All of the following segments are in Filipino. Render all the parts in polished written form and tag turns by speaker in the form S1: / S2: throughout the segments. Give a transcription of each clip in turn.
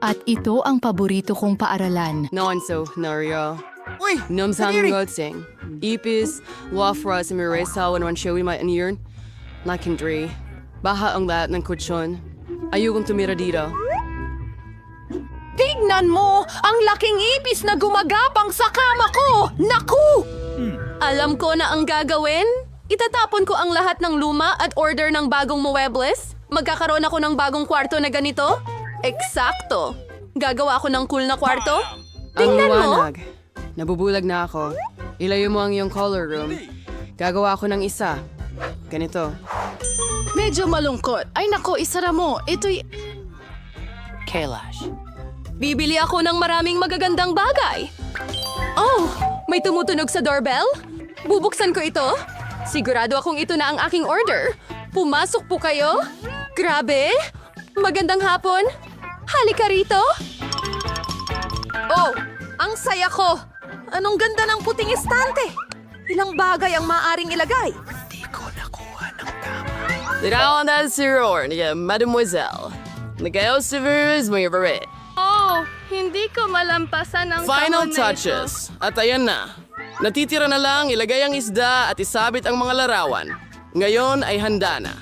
S1: At ito ang paborito kong paaralan.
S2: Nonso, Nario.
S3: Uy!
S2: Namsang
S3: Kadiri!
S2: Godsing. Ipis, Wafra sa Miresa, Wanwan Showy Matanir. Nakindri. Baha ang lahat ng kutsyon. Ayokong tumira dito.
S4: Tignan mo! Ang laking ipis na gumagapang sa kama ko! Naku! Alam ko na ang gagawin. Itatapon ko ang lahat ng luma at order ng bagong muebles. Magkakaroon ako ng bagong kwarto na ganito. Eksakto. Gagawa ako ng cool na kwarto.
S2: Ang
S4: Tingnan mo!
S2: liwanag. Nabubulag na ako. Ilayo mo ang iyong color room. Gagawa ako ng isa. Ganito.
S1: Medyo malungkot. Ay nako, isara mo. Ito'y...
S3: Kailash.
S4: Bibili ako ng maraming magagandang bagay. Oh, may tumutunog sa doorbell? Bubuksan ko ito. Sigurado akong ito na ang aking order. Pumasok po kayo. Grabe. Magandang hapon. Halika rito. Oh, ang saya ko. Anong ganda ng puting estante. Ilang bagay ang maaring ilagay.
S2: Lirawan na si Roar niya, Mademoiselle. Nagayaw si Virus, may barit.
S5: Oh, hindi ko malampasan ang
S2: Final
S5: kahon na
S2: touches. At ayan na. Natitira na lang, ilagay ang isda at isabit ang mga larawan. Ngayon ay handa na.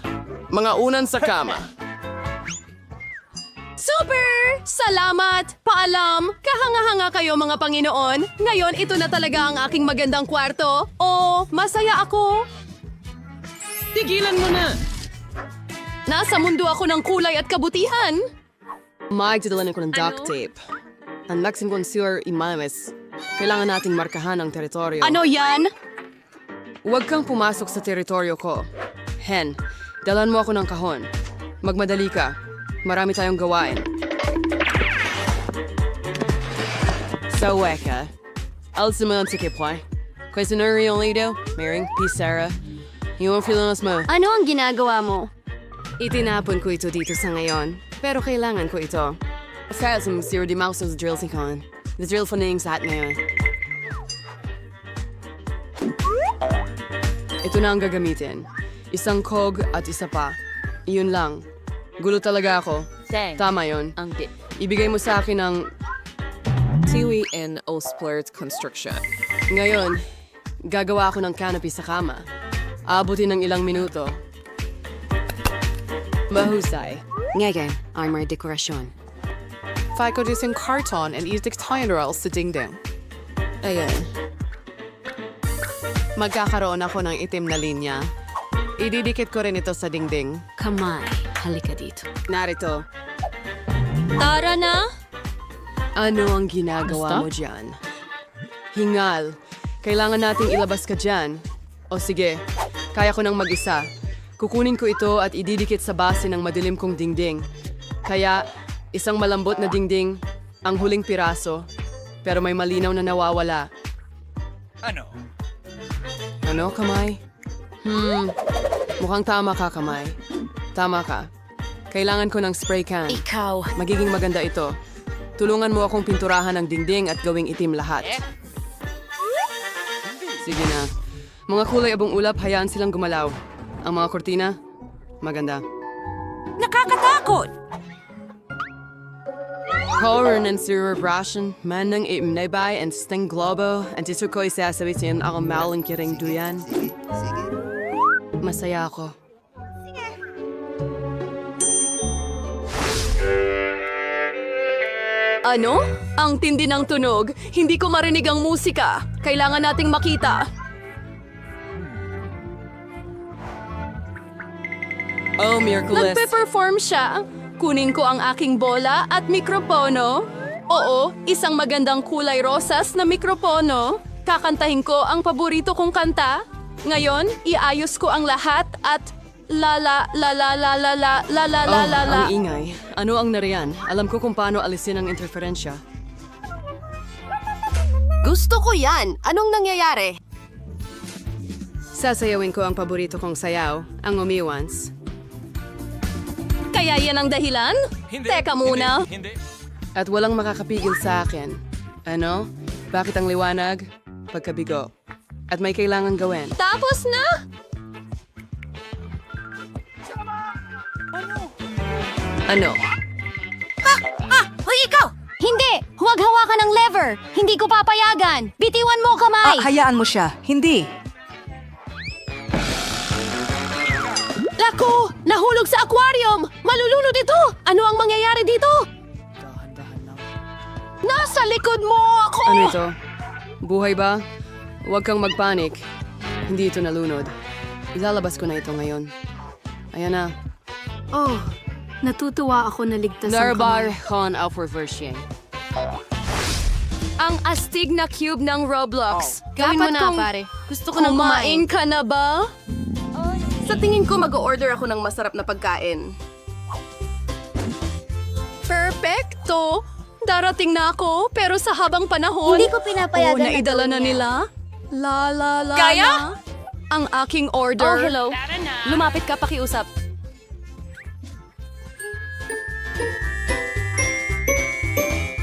S2: Mga unan sa kama.
S4: Super! Salamat! Paalam! Kahanga-hanga kayo mga Panginoon. Ngayon ito na talaga ang aking magandang kwarto. Oh, masaya ako.
S2: Tigilan mo na!
S4: Nasa mundo ako ng kulay at kabutihan.
S2: Magdadalan ko ng duct tape. Ang laksin kong sewer imames. Kailangan nating markahan ang teritoryo.
S4: Ano yan?
S2: Huwag kang pumasok sa teritoryo ko. Hen, dalan mo ako ng kahon. Magmadali ka. Marami tayong gawain. Sa weka, alsiman sa kipway. Kaya sinuri yung lido, Maring, Sarah. Yung Filipinos mo.
S5: Ano ang ginagawa mo?
S2: Itinapon ko ito dito sa ngayon, pero kailangan ko ito. Kaya sa Zero di Mouse sa drill si Con. The drill for name sa hat ngayon. Ito na ang gagamitin. Isang kog at isa pa. Iyon lang. Gulo talaga ako. Tama yon. Ibigay mo sa akin ang
S6: Tiwi and Osplert construction.
S2: Ngayon, gagawa ako ng canopy sa kama. Aabutin ng ilang minuto. Mahusay.
S5: Ngayon, armor dekorasyon.
S6: Fico using carton and edict tile sa dingding.
S2: Ayan. Magkakaroon ako ng itim na linya. Ididikit ko rin ito sa dingding.
S5: Kamay, halika dito.
S2: Narito.
S4: Tara na!
S2: Ano ang ginagawa mo dyan? Hingal. Kailangan nating ilabas ka dyan. O sige, kaya ko nang mag-isa. Kukunin ko ito at ididikit sa base ng madilim kong dingding. Kaya, isang malambot na dingding, ang huling piraso, pero may malinaw na nawawala. Ano, kamay? Mukhang tama ka, kamay. Tama ka. Kailangan ko ng spray can.
S5: Ikaw.
S2: Magiging maganda ito. Tulungan mo akong pinturahan ng dingding at gawing itim lahat. Sige na. Mga kulay abong ulap, hayaan silang gumalaw. Ang mga kortina, maganda.
S4: Nakakatakot!
S2: Horror ng cerebration, man ng imnebay and sting globo, and dito ko isasabitin ako maling kiring duyan. Masaya ako.
S4: Ano? Ang tindi ng tunog. Hindi ko marinig ang musika. Kailangan nating makita.
S2: Oh, Miraculous.
S4: Nagpe-perform siya. Kunin ko ang aking bola at mikropono. Oo, isang magandang kulay rosas na mikropono. Kakantahin ko ang paborito kong kanta. Ngayon, iayos ko ang lahat at la la la la la la la la la la la la.
S2: Ang ingay. Ano ang nariyan? Alam ko kung paano alisin ang interferensya.
S5: Gusto ko yan! Anong nangyayari?
S2: Sasayawin ko ang paborito kong sayaw, ang umiwans.
S4: Kaya yan ang dahilan? Teka muna.
S2: At walang makakapigil sa akin. Ano? Bakit ang liwanag? Pagkabigo. At may kailangan gawin.
S4: Tapos na!
S2: Ano?
S5: Hoy, Hoy, ikaw! Hindi! Huwag hawakan ng lever! Hindi ko papayagan! Bitiwan mo, kamay!
S3: Hayaan mo siya. Hindi.
S4: Lako! Nahulog sa aquarium! Malulunod ito! Ano ang mangyayari dito? Nasa likod mo ako!
S2: Ano ito? Buhay ba? Huwag kang magpanik. Hindi ito nalunod. Ilalabas ko na ito ngayon. Ayan na.
S5: Oh, natutuwa ako na ligtas ang
S2: Darbar
S5: kamay.
S2: Khan Alforversien.
S4: Ang astig na cube ng Roblox. Gawin mo
S5: Dapat
S4: na,
S5: kong-
S4: pare. Gusto ko nang kumain ka na ba? Sa tingin ko, mag-order ako ng masarap na pagkain. Perfecto! Darating na ako, pero sa habang panahon...
S5: Hindi ko pinapayagan na
S4: naidala na
S5: gawin yan.
S4: nila. La la la
S5: Kaya?
S4: la. Ang aking order.
S5: Oh, hello. Lumapit ka, pakiusap.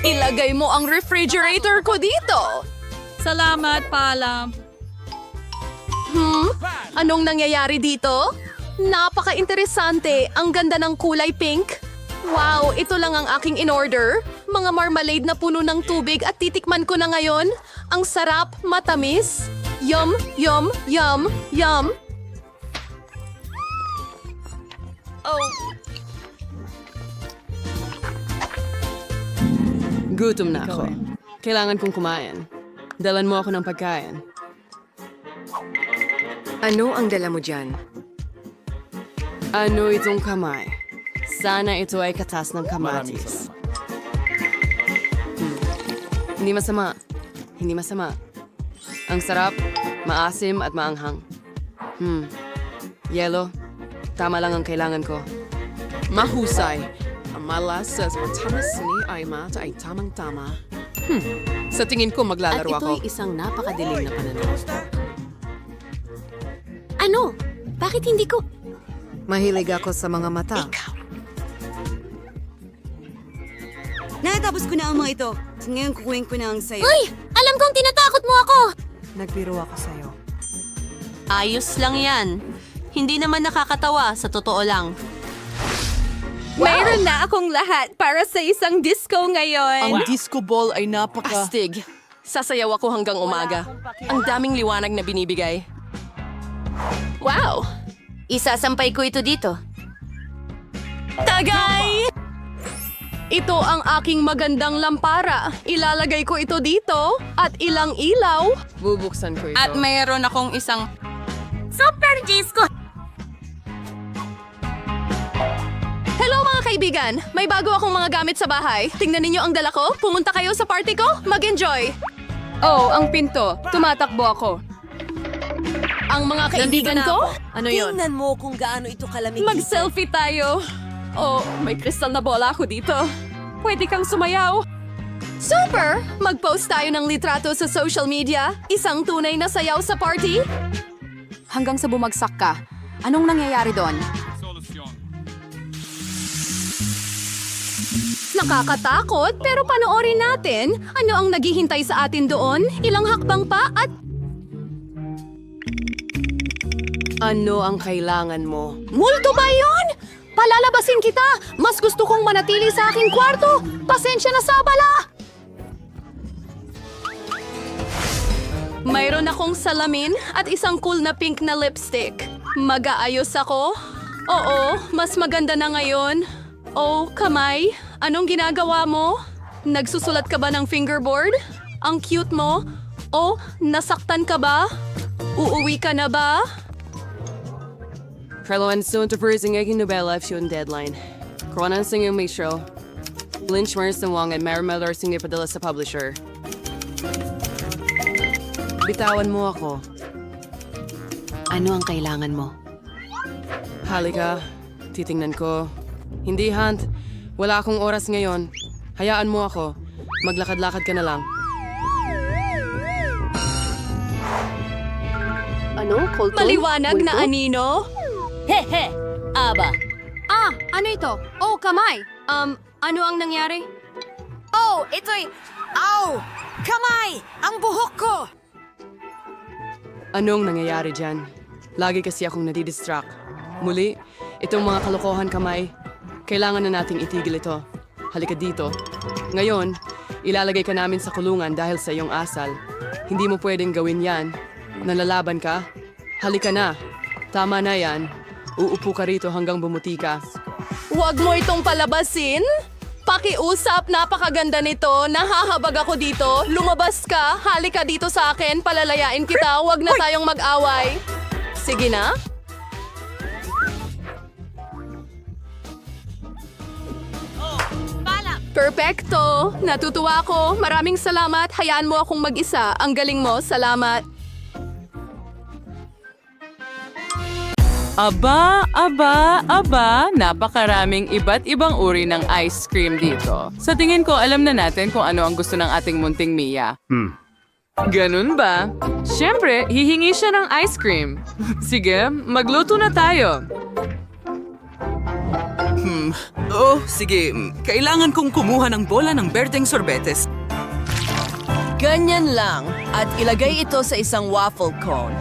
S4: Ilagay mo ang refrigerator ko dito.
S7: Salamat, paalam.
S4: Anong nangyayari dito? Napaka-interesante. Ang ganda ng kulay pink. Wow, ito lang ang aking in-order. Mga marmalade na puno ng tubig at titikman ko na ngayon. Ang sarap, matamis. Yum, yum, yum, yum. Oh,
S2: Gutom na ako. Kailangan kong kumain. Dalan mo ako ng pagkain. Ano ang dala mo dyan? Ano itong kamay? Sana ito ay katas ng kamatis. Hindi masama. Hindi masama. Ang sarap, maasim at maanghang. Yelo, tama lang ang kailangan ko.
S6: Mahusay. Ang malas says matamis ni Aima ay tamang-tama. Sa tingin ko maglalaro ako.
S5: isang napakadilim na pananaw. Ano? Bakit hindi ko...
S3: Mahilig ako sa mga mata.
S8: Natapos ko na ang mga ito. Ngayon kukuhin ko na ang sayo.
S5: Uy! Alam kong tinatakot mo ako!
S3: Nagbiro ako sa'yo.
S7: Ayos lang yan. Hindi naman nakakatawa, sa totoo lang.
S4: mayroon na akong lahat para sa isang disco ngayon.
S6: Ang disco ball ay napaka...
S4: Astig. Sasayaw ako hanggang umaga. Ang daming liwanag na binibigay. Wow!
S5: Isasampay ko ito dito.
S4: Tagay! Ito ang aking magandang lampara. Ilalagay ko ito dito at ilang ilaw.
S2: Bubuksan ko ito.
S7: At mayroon akong isang...
S5: Super disco!
S4: Hello mga kaibigan! May bago akong mga gamit sa bahay. Tingnan ninyo ang dala ko. Pumunta kayo sa party ko. Mag-enjoy!
S2: Oh, ang pinto. Tumatakbo ako.
S4: Ang mga kaibigan ko?
S2: Ano yon?
S8: Tingnan mo kung gaano ito kalamig.
S4: Mag-selfie tayo. Oh, may kristal na bola ako dito. Pwede kang sumayaw. Super! Mag-post tayo ng litrato sa social media. Isang tunay na sayaw sa party.
S1: Hanggang sa bumagsak ka. Anong nangyayari doon?
S4: Nakakatakot, pero panoorin natin. Ano ang naghihintay sa atin doon? Ilang hakbang pa at...
S2: Ano ang kailangan mo?
S4: Multo ba yun? Palalabasin kita! Mas gusto kong manatili sa aking kwarto! Pasensya na sa abala! Mayroon akong salamin at isang cool na pink na lipstick. Mag-aayos ako? Oo, mas maganda na ngayon. Oh, kamay, anong ginagawa mo? Nagsusulat ka ba ng fingerboard? Ang cute mo? Oh, nasaktan ka ba? Uuwi ka na ba?
S2: Carloan soon to ang aking nobela if yun deadline. Kronan sing yung may show. Lynch Marston Wong at Marimel sing ipadala sa publisher. Bitawan mo ako.
S5: Ano ang kailangan mo?
S2: Halika, titingnan ko. Hindi, Hunt. Wala akong oras ngayon. Hayaan mo ako. Maglakad-lakad ka na lang.
S5: Ano? Colton?
S4: Maliwanag na anino?
S5: Hehe! Aba!
S4: Ah, ano ito? Oh, kamay. Ano ang nangyari?
S8: Oh, ito'y... Ow! Kamay! Ang buhok ko!
S2: Anong nangyayari dyan? Lagi kasi akong nadidistract. Muli, itong mga kalokohan kamay. Kailangan na nating itigil ito. halika dito. Ngayon, ilalagay ka namin sa kulungan dahil sa iyong asal. Hindi mo pwedeng gawin yan. Nalalaban ka? Halika na. Tama na yan. Uupo ka rito hanggang bumuti ka.
S4: Huwag mo itong palabasin. Pakiusap, napakaganda nito. Nahahabag ako dito. Lumabas ka. Halika dito sa akin. Palalayain kita. Huwag na tayong mag-away. Sige na. Perfecto! Natutuwa ako. Maraming salamat. Hayaan mo akong mag-isa. Ang galing mo. Salamat.
S9: Aba, napakaraming iba't ibang uri ng ice cream dito. Sa tingin ko, alam na natin kung ano ang gusto ng ating munting Mia. Ganun ba? Siyempre, hihingi siya ng ice cream. Sige, magluto na tayo.
S10: Oh, sige. Kailangan kong kumuha ng bola ng berdeng sorbetes.
S8: Ganyan lang. At ilagay ito sa isang waffle cone.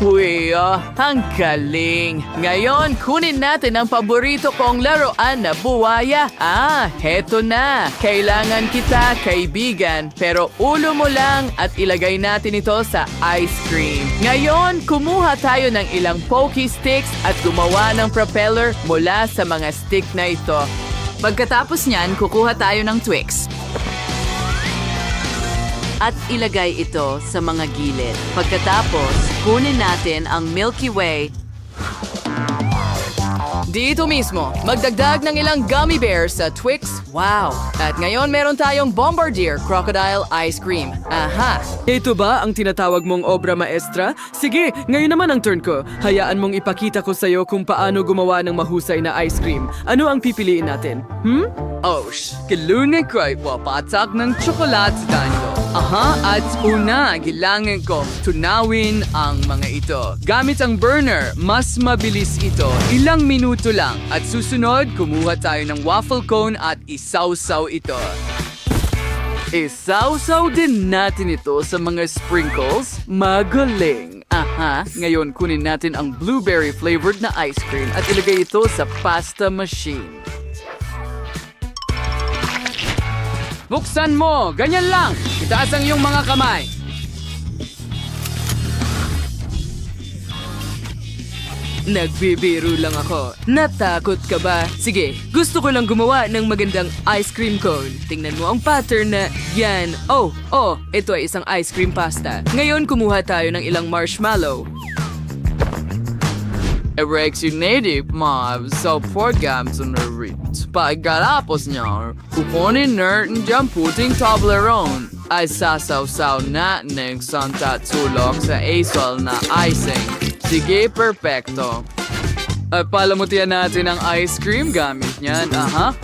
S9: Uy, ang galing. Ngayon, kunin natin ang paborito kong laruan na buwaya. Heto na. Kailangan kita, kaibigan. Pero ulo mo lang at ilagay natin ito sa ice cream. Ngayon, kumuha tayo ng ilang pokey sticks at gumawa ng propeller mula sa mga stick na ito.
S6: Pagkatapos niyan, kukuha tayo ng Twix. At ilagay ito sa mga gilid. Pagkatapos, kunin natin ang Milky Way.
S2: Dito mismo, magdagdag ng ilang gummy bears sa Twix. Wow! At ngayon meron tayong Bombardier Crocodile Ice Cream. Aha!
S10: Ito ba ang tinatawag mong obra maestra? Sige, ngayon naman ang turn ko. Hayaan mong ipakita ko sa'yo kung paano gumawa ng mahusay na ice cream. Ano ang pipiliin natin?
S9: Kalungan ko ay wapatak ng tsokolate sa tanyo. At una, kailangan ko tunawin ang mga ito. Gamit ang burner, mas mabilis ito. Ilang minuto lang. At susunod, kumuha tayo ng waffle cone at isawsaw ito. Isawsaw din natin ito sa mga sprinkles. Magaling! Ngayon kunin natin ang blueberry flavored na ice cream at ilagay ito sa pasta machine. Buksan mo! Ganyan lang! Itaas ang iyong mga kamay!
S2: Nagbibiro lang ako. Natakot ka ba? Sige, gusto ko lang gumawa ng magandang ice cream cone. Tingnan mo ang pattern na yan. Ito ay isang ice cream pasta. Ngayon kumuha tayo ng ilang marshmallow.
S9: Native mob sa programs na rin. Pagkalapos niya, kukunin natin dyan puting Toblerone ay sasaw-saw natin sa tatsulok sa asal na icing. Sige, perfecto. At palamutian natin ang ice cream gamit niyan.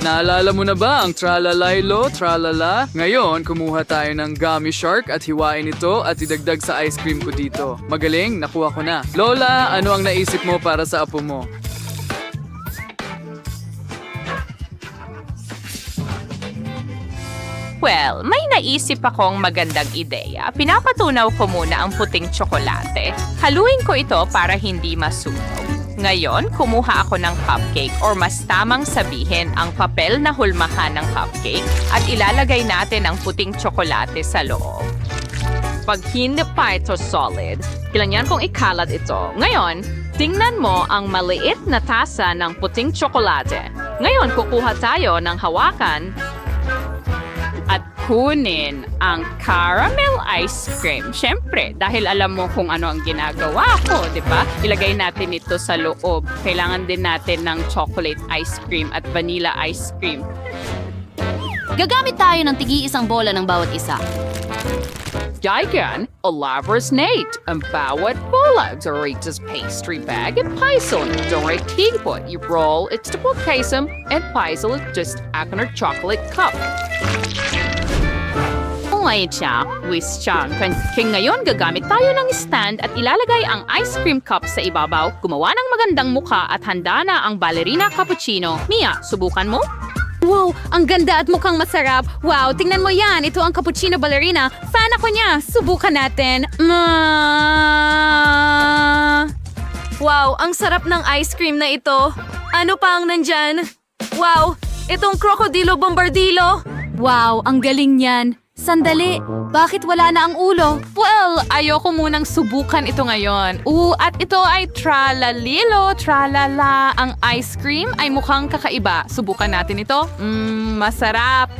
S9: Naalala mo na ba ang tralalaylo, tralala? Ngayon, kumuha tayo ng gummy shark at hiwain ito at idagdag sa ice cream ko dito. Magaling, nakuha ko na. Lola, ano ang naisip mo para sa apo mo?
S11: Well, may naisip akong magandang ideya. Pinapatunaw ko muna ang puting tsokolate. Haluin ko ito para hindi masunog. Ngayon, kumuha ako ng cupcake or mas tamang sabihin ang papel na hulmahan ng cupcake at ilalagay natin ang puting tsokolate sa loob. Pag hindi pa ito solid, kailangan kong ikalat ito. Ngayon, tingnan mo ang maliit na tasa ng puting tsokolate. Ngayon, kukuha tayo ng hawakan at kunin ang caramel ice cream. Siyempre, dahil alam mo kung ano ang ginagawa ko, di ba? Ilagay natin ito sa loob. Kailangan din natin ng chocolate ice cream at vanilla ice cream.
S5: Gagamit tayo ng tigi-isang bola ng bawat isa.
S11: Gigan, elaborate Nate, ang bawat bola Doritos pastry bag at paisel. Direct higpot, you roll its double casem and paisel it just akin or chocolate cup. Ngayon siya, whisk siyang. Kaya ngayon gagamit tayo ng stand at ilalagay ang ice cream cup sa ibabaw, gumawa ng magandang mukha at handa na ang ballerina cappuccino. Mia, subukan mo?
S4: Wow, ang ganda at mukhang masarap. Wow, tingnan mo yan. Ito ang cappuccino ballerina. Fan ako niya. Subukan natin. Wow, ang sarap ng ice cream na ito. Ano pa ang nandyan? Wow, Itong krokodilo bombardilo.
S5: Wow, ang galing niyan. Sandali, bakit wala na ang ulo?
S11: Well, ayoko munang subukan ito ngayon. At ito ay tralalilo, tralala. Ang ice cream ay mukhang kakaiba. Subukan natin ito. Masarap.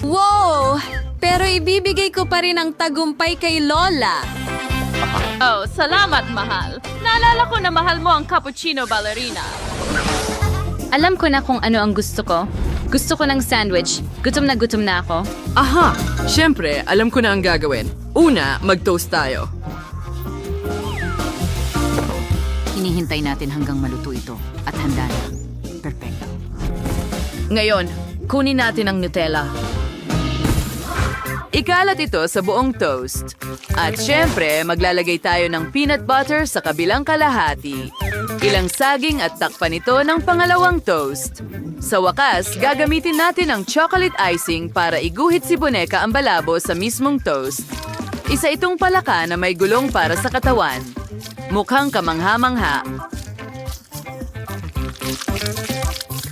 S4: Wow! Pero ibibigay ko pa rin ang tagumpay kay Lola.
S11: Oh, salamat, mahal. Naalala ko na mahal mo ang cappuccino ballerina.
S5: Alam ko na kung ano ang gusto ko. Gusto ko ng sandwich. Gutom na ako.
S10: Aha! Siyempre, alam ko na ang gagawin. Una, mag-toast tayo.
S8: Hinihintay natin hanggang maluto ito at handa na. Perfecto.
S1: Ngayon, kunin natin ang Nutella.
S2: Ikalat ito sa buong toast. At syempre, maglalagay tayo ng peanut butter sa kabilang kalahati. Ilang saging at takpan ito ng pangalawang toast. Sa wakas, gagamitin natin ang chocolate icing para iguhit si Boneka ang balabo sa mismong toast. Isa itong palaka na may gulong para sa katawan. Mukhang kamangha-mangha.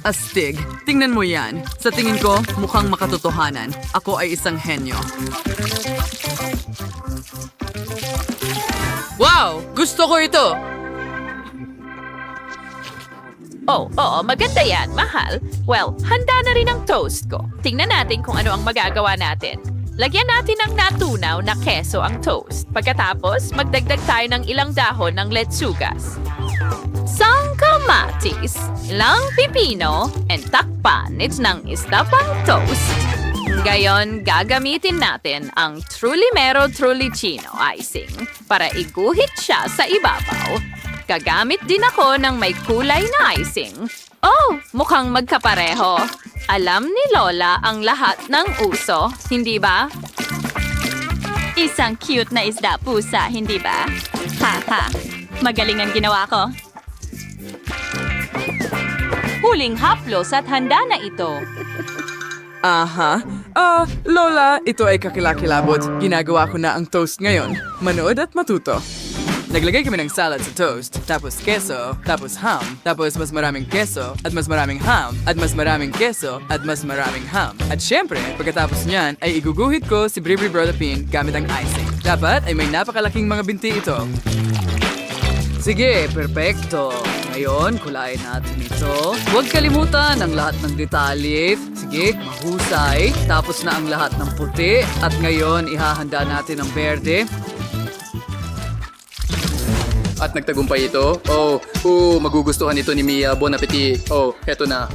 S10: Astig. Tingnan mo yan. Sa tingin ko, mukhang makatotohanan. Ako ay isang henyo.
S2: Wow! Gusto ko ito!
S11: Oo, maganda yan, mahal. Well, handa na rin ang toast ko. Tingnan natin kung ano ang magagawa natin. Lagyan natin ng natunaw na keso ang toast. Pagkatapos, magdagdag tayo ng ilang dahon ng letsugas. Isang kamatis, ilang pipino, and takpan ng isda pang toast. Ngayon, gagamitin natin ang Trulimero Trulicino icing para iguhit siya sa ibabaw. Gagamit din ako ng may kulay na icing. Oh, mukhang magkapareho. Alam ni Lola ang lahat ng uso, hindi ba?
S5: Isang cute na isda pusa, hindi ba? Ha. Magaling ang ginawa ko.
S11: Huling haplos at handa na ito.
S10: Aha. Lola, ito ay kakilakilabot. Ginagawa ko na ang toast ngayon. Manood at matuto. Naglagay kami ng salad sa toast, tapos keso, tapos ham, tapos mas maraming keso, at mas maraming ham, at mas maraming keso, at mas maraming ham. At syempre, pagkatapos niyan, ay iguguhit ko si Bribri Brodapin gamit ang icing. Dapat ay may napakalaking mga binti ito.
S9: Sige, perpekto. Ngayon, kulayin natin ito. Huwag kalimutan ang lahat ng detalye. Sige, mahusay. Tapos na ang lahat ng puti. At ngayon, ihahanda natin ang berde.
S12: At nagtagumpay ito. Magugustuhan ito ni Mia. Bon appetit. Heto na.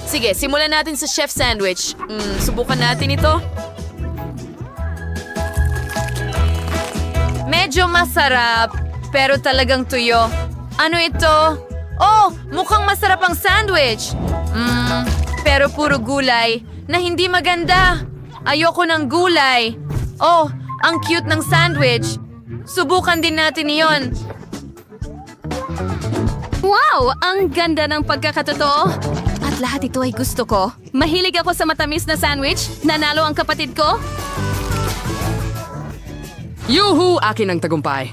S4: Sige, simulan natin sa chef sandwich. Subukan natin ito. Medyo masarap, pero talagang tuyo. Ano ito? Oh, mukhang masarap ang sandwich. Pero puro gulay na hindi maganda. Ayoko ng gulay. Oh, ang cute ng sandwich. Subukan din natin iyon. Wow! Ang ganda ng pagkakatotoo. At lahat ito ay gusto ko. Mahilig ako sa matamis na sandwich. Nanalo ang kapatid ko.
S2: Yuhu! Akin ang tagumpay.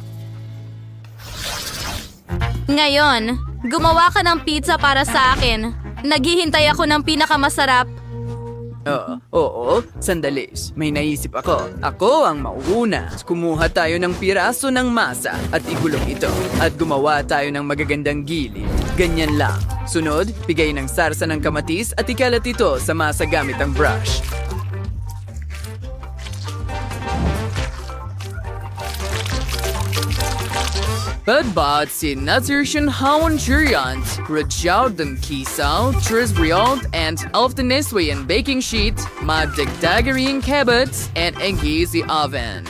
S4: Ngayon, gumawa ka ng pizza para sa akin. Naghihintay ako ng pinakamasarap.
S2: Oo. Sandali. May naisip ako. Ako ang mauuna. Kumuha tayo ng piraso ng masa at igulong ito. At gumawa tayo ng magagandang gilid. Ganyan lang. Sunod, bigay ng sarsa ng kamatis at ikalat ito sa masa gamit ang brush. Badbat si Naturshen Hawan Juriant, Rajal den Kisaw, Tris Riald, and Alfteniswe and baking sheet, Magdagdagaring Kebats, and Engizi Oven.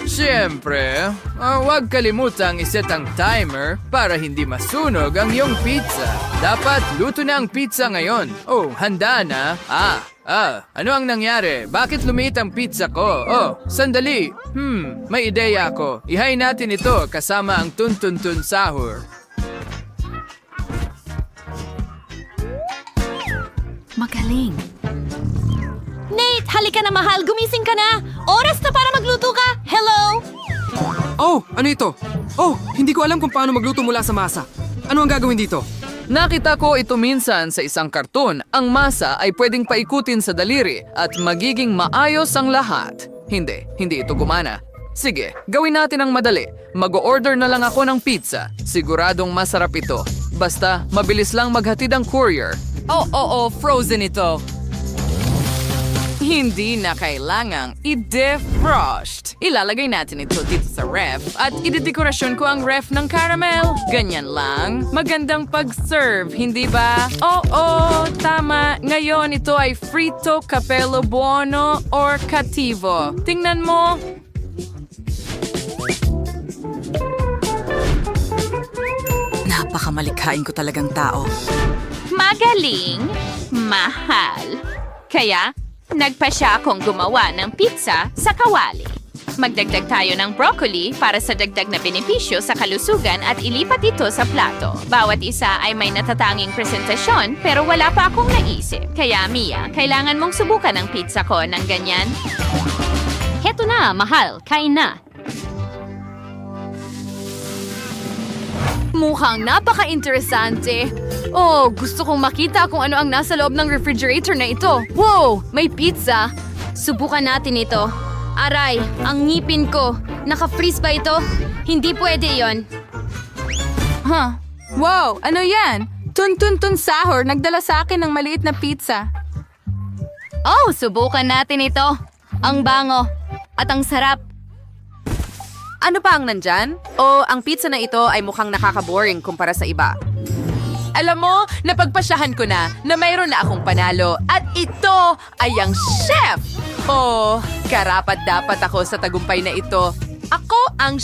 S9: Siyempre, huwag kalimutang iset ang timer para hindi masunog ang iyong pizza. Dapat luto na ang pizza ngayon. Oh, handa na. Ano ang nangyari? Bakit lumiit ang pizza ko? Oh, sandali. May ideya ako. Ihay natin ito kasama ang tun-tun-tun sahur.
S5: Magaling.
S4: Nate, halika na mahal. Gumising ka na. Oras na para magluto ka. Hello?
S10: Oh, ano ito?
S13: Oh, hindi ko alam kung paano magluto mula sa masa. Ano ang gagawin dito?
S9: Nakita ko ito minsan sa isang karton. Ang masa ay pwedeng paikutin sa daliri at magiging maayos ang lahat. Hindi ito gumana. Sige, gawin natin ang madali. Mag-order na lang ako ng pizza. Siguradong masarap ito. Basta, mabilis lang maghatid ang courier.
S2: Oo, frozen ito. Hindi na kailangang i-defrost. Ilalagay natin ito dito sa ref at idedekorasyon ko ang ref ng caramel. Ganyan lang. Magandang pag-serve, hindi ba? Oo, tama. Ngayon ito ay frito, capello buono, or cattivo. Tingnan mo.
S3: Napakamalikhain ko talagang tao.
S11: Magaling, mahal. Kaya, nagpasya akong gumawa ng pizza sa kawali. Magdagdag tayo ng broccoli para sa dagdag na benepisyo sa kalusugan at ilipat ito sa plato. Bawat isa ay may natatanging presentasyon pero wala pa akong naisip. Kaya Mia, kailangan mong subukan ang pizza ko ng ganyan.
S5: Heto na, mahal. Kain na.
S4: Mukhang napaka-interesante. Oh, gusto kong makita kung ano ang nasa loob ng refrigerator na ito. Wow, may pizza. Subukan natin ito. Aray, ang ngipin ko. Naka-freeze ba ito? Hindi pwede yon.
S2: Wow, ano yan? Tun Sahor, nagdala sa akin ng maliit na pizza.
S4: Oh, subukan natin ito. Ang bango. At ang sarap.
S3: Ano pa ang nandyan? O ang pizza na ito ay mukhang nakaka-boring kumpara sa iba?
S2: Alam mo, napagpasyahan ko na mayroon na akong panalo at ito ay ang chef! Oh, karapat dapat ako sa tagumpay na ito. Ako ang